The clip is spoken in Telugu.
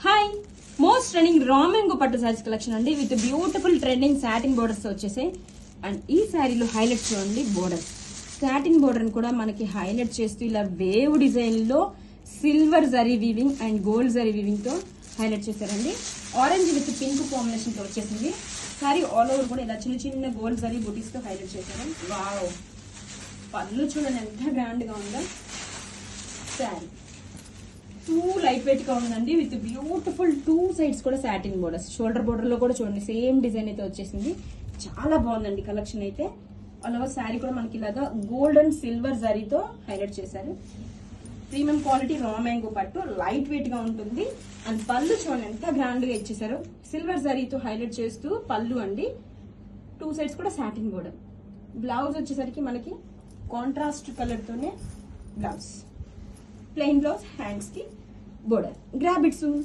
Hi, most trending raw mango పట్టు సారీస్ కలెక్షన్ అండి with beautiful trending satin borders వచ్చేసాయి. అండ్ ఈ శారీలో హైలైట్ చూడండి, బోర్డర్ సాటిన్ బోర్డర్ కూడా మనకి హైలైట్ చేస్తూ ఇలా వేవ్ డిజైన్ లో silver zari weaving and gold zari weaving తో హైలైట్ చేశారండి. ఆరెంజ్ విత్ పింక్ కాంబినేషన్ తో వచ్చేసింది. సారీ ఆల్ ఓవర్ కూడా ఇలా చిన్న చిన్న గోల్డ్ జరీ బుటీస్ తో హైలైట్ చేశారు. వావ్, పళ్ళు చూడండి ఎంత గ్రాండ్ గా ఉందో. శారీ టూ లైట్ వెయిట్ గా ఉందండి విత్ బ్యూటిఫుల్ టూ సైడ్స్ కూడా సాటిన్ బోర్డర్స్. షోల్డర్ బోర్డర్ లో కూడా చూడండి సేమ్ డిజైన్ అయితే వచ్చేసింది. చాలా బాగుందండి కలెక్షన్ అయితే. ఆల్ ఓవర్ శారీ కూడా మనకి ఇలాగా గోల్డ్ అండ్ సిల్వర్ జరీతో హైలైట్ చేశారు. ప్రీమియం క్వాలిటీ రా మ్యాంగో పట్టు, లైట్ వెయిట్ గా ఉంటుంది. అండ్ పళ్ళు చూడండి ఎంత గ్రాండ్ గా ఇచ్చేసారు. సిల్వర్ జరీతో హైలైట్ చేస్తూ పళ్ళు అండి. టూ సైడ్స్ కూడా సాటిన్ బోర్డర్. బ్లౌజ్ వచ్చేసరికి మనకి కాంట్రాస్ట్ కలర్ తోనే బ్లౌజ్, ప్లెయిన్ బ్లౌజ్, హ్యాండ్స్ కి బోర్డర్. Grab it soon.